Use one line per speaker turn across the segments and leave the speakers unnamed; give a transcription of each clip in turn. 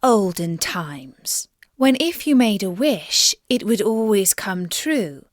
olden times, when if you made a wish, it would always come true,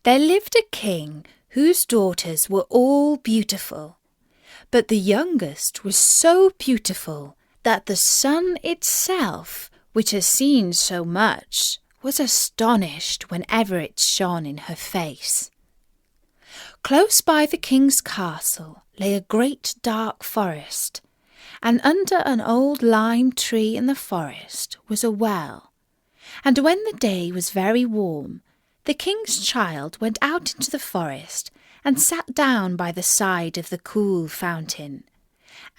there lived a king whose daughters were all beautiful. But the youngest was so beautiful that the sun itself, which has seen so much, was astonished whenever it shone in her face. Close by the king's castle lay a great dark forest, and under an old lime tree in the forest was a well. And when the day was very warm, the king's child went out into the forest and sat down by the side of the cool fountain.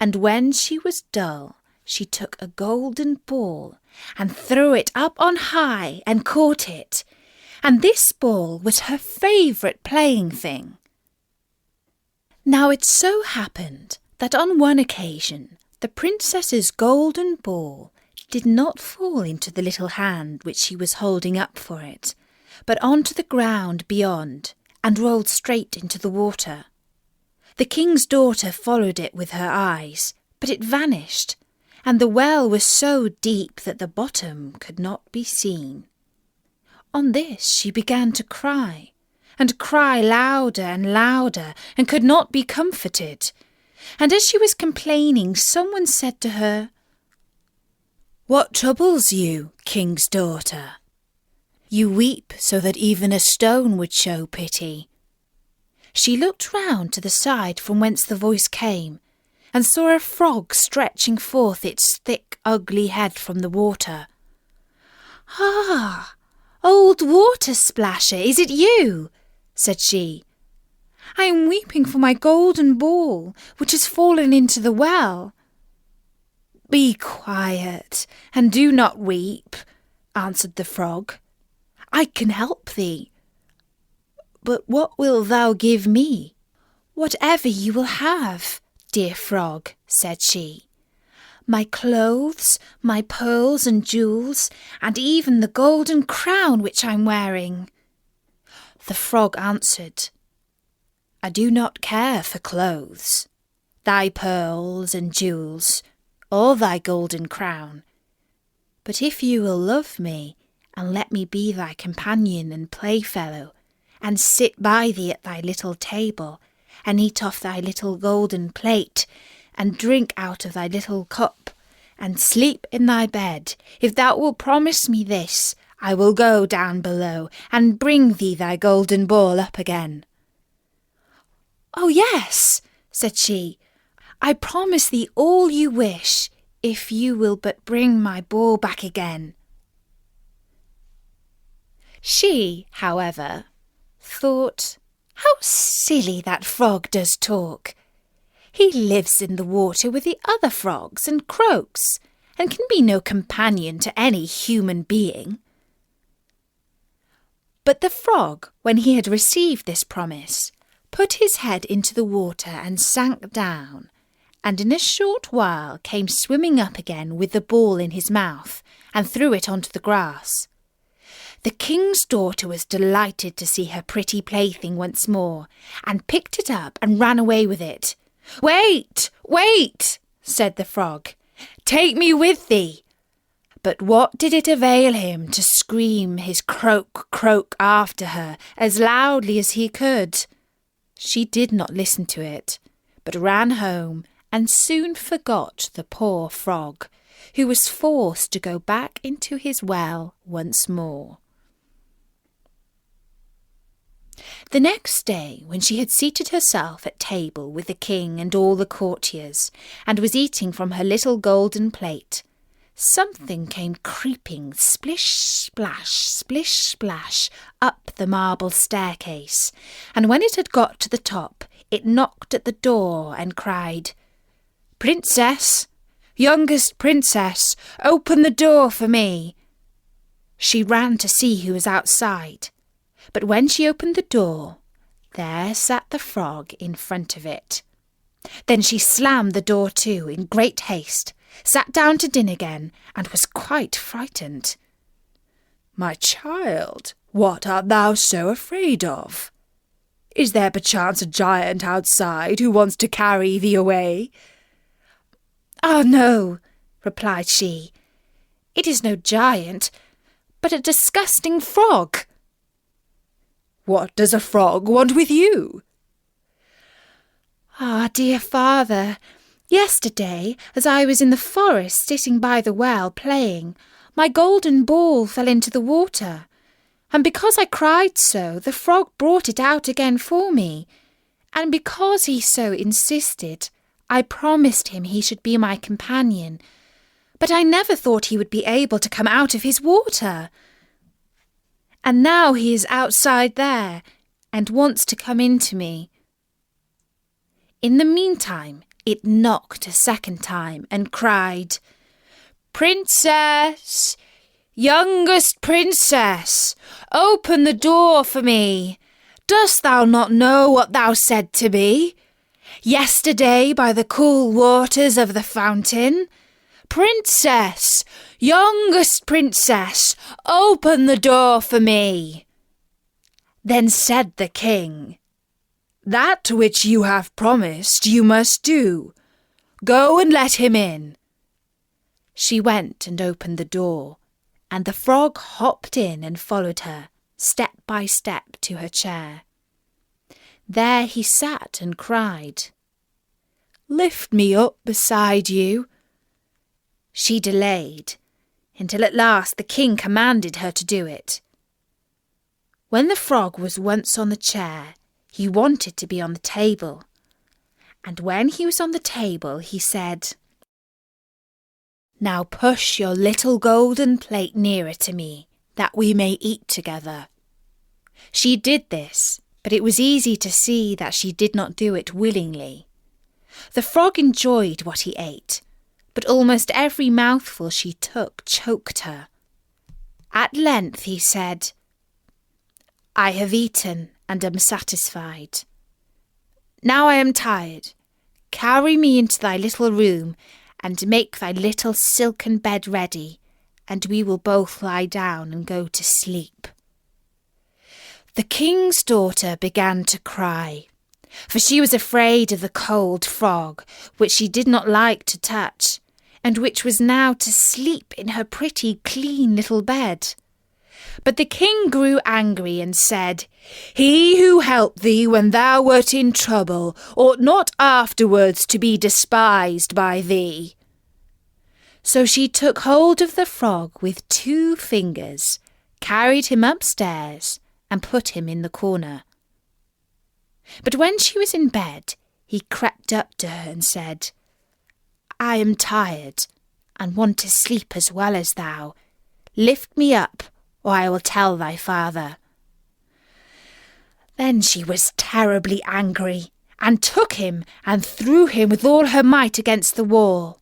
And when she was dull, she took a golden ball and threw it up on high and caught it. And this ball was her favourite playing thing. Now it so happened that on one occasion the princess's golden ball did not fall into the little hand which she was holding up for it, but onto the ground beyond, and rolled straight into the water. The king's daughter followed it with her eyes, but it vanished, and the well was so deep that the bottom could not be seen. On this she began to cry, and cry louder and louder, and could not be comforted. And as she was complaining, someone said to her, "What troubles you, king's daughter? You weep so that even a stone would show pity." She looked round to the side from whence the voice came, and saw a frog stretching forth its thick, ugly head from the water. "Ah, old water splasher, is it you?" said she. "I am weeping for my golden ball, which has fallen into the well." "Be quiet, and do not weep," answered the frog. "I can help thee." "But what wilt thou give me?" "Whatever you will have, dear frog," said she. "My clothes, my pearls and jewels, and even the golden crown which I'm wearing." The frog answered, "I do not care for clothes, thy pearls and jewels, or thy golden crown. But if you will love me, and let me be thy companion and playfellow, and sit by thee at thy little table, and eat off thy little golden plate, and drink out of thy little cup, and sleep in thy bed, if thou wilt promise me this, I will go down below, and bring thee thy golden ball up again." "Oh yes," said she, "I promise thee all you wish, if you will but bring my ball back again." She, however, thought, "How silly that frog does talk. He lives in the water with the other frogs and croaks, and can be no companion to any human being." But the frog, when he had received this promise, put his head into the water and sank down, and in a short while came swimming up again with the ball in his mouth, and threw it onto the grass. The king's daughter was delighted to see her pretty plaything once more, and picked it up and ran away with it. "Wait, wait," said the frog. "Take me with thee." But what did it avail him to scream his croak, croak after her as loudly as he could? She did not listen to it, but ran home and soon forgot the poor frog, who was forced to go back into his well once more. The next day, when she had seated herself at table with the king and all the courtiers, and was eating from her little golden plate, something came creeping splish, splash, up the marble staircase, and when it had got to the top, it knocked at the door and cried, "Princess, youngest princess, open the door for me." She ran to see who was outside, but when she opened the door, there sat the frog in front of it. Then she slammed the door to in great haste, sat down to dinner again, and was quite frightened. "My child, what art thou so afraid of? Is there perchance a giant outside who wants to carry thee away?" "Ah, no," replied she. It is no giant, but a disgusting frog."
"What does a frog want with you?"
"Ah, dear father, yesterday, as I was in the forest sitting by the well playing, my golden ball fell into the water, and because I cried so, the frog brought it out again for me, and because he so insisted, I promised him he should be my companion, but I never thought he would be able to come out of his water. And now he is outside there, and wants to come into me." In the meantime, it knocked a second time and cried, "Princess, youngest princess, open the door for me. Dost thou not know what thou said to me yesterday by the cool waters of the fountain? Princess, youngest princess, open the door for me." Then said the king, "That which you have promised you must do. Go and let him in." She went and opened the door, and the frog hopped in and followed her, step by step, to her chair. There he sat and cried, "Lift me up beside you." She delayed, until at last the king commanded her to do it. When the frog was once on the chair, he wanted to be on the table. And when he was on the table, he said, "Now push your little golden plate nearer to me, that we may eat together." She did this, but it was easy to see that she did not do it willingly. The frog enjoyed what he ate, but almost every mouthful she took choked her. At length he said, "I have eaten and am satisfied. Now I am tired. Carry me into thy little room and make thy little silken bed ready, and we will both lie down and go to sleep." The king's daughter began to cry, for she was afraid of the cold frog, which she did not like to touch, and which was now to sleep in her pretty, clean little bed. But the king grew angry and said, "He who helped thee when thou wert in trouble ought not afterwards to be despised by thee." So she took hold of the frog with 2 fingers, carried him upstairs, and put him in the corner. But when she was in bed, he crept up to her and said, "I am tired, and want to sleep as well as thou. Lift me up, or I will tell thy father." Then she was terribly angry, and took him and threw him with all her might against the wall.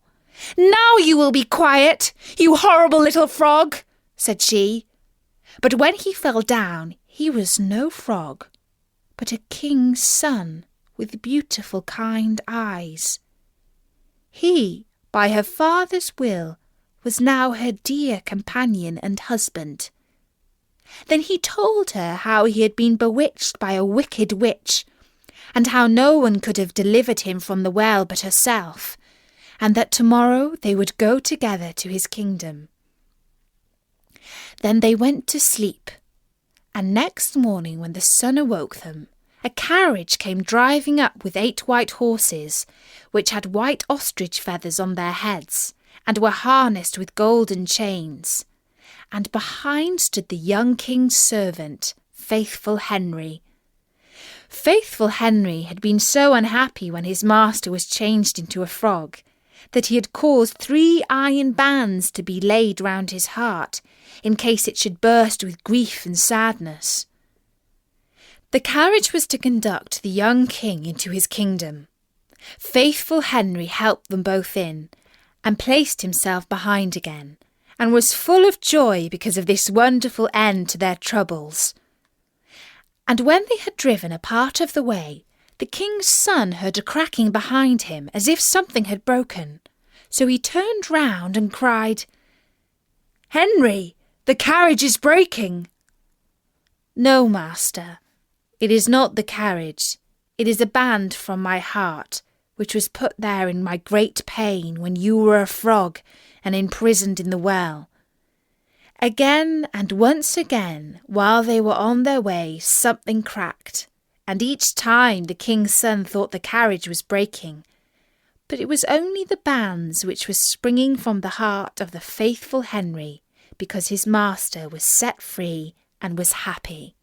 "Now you will be quiet, you horrible little frog," said she. But when he fell down, he was no frog, but a king's son with beautiful kind eyes. He, by her father's will, was now her dear companion and husband. Then he told her how he had been bewitched by a wicked witch, and how no one could have delivered him from the well but herself, and that tomorrow they would go together to his kingdom. Then they went to sleep, and next morning when the sun awoke them, a carriage came driving up with 8 white horses, which had white ostrich feathers on their heads, and were harnessed with golden chains. And behind stood the young king's servant, Faithful Henry. Faithful Henry had been so unhappy when his master was changed into a frog, that he had caused 3 iron bands to be laid round his heart, in case it should burst with grief and sadness. The carriage was to conduct the young king into his kingdom. Faithful Henry helped them both in, and placed himself behind again, and was full of joy because of this wonderful end to their troubles. And when they had driven a part of the way, the king's son heard a cracking behind him as if something had broken. So he turned round and cried, "Henry, the carriage is breaking." "No, master, it is not the carriage. It is a band from my heart, which was put there in my great pain when you were a frog and imprisoned in the well. Again and once again, while they were on their way, something cracked, and each time the king's son thought the carriage was breaking. But it was only the bands which were springing from the heart of the faithful Henry, because his master was set free and was happy.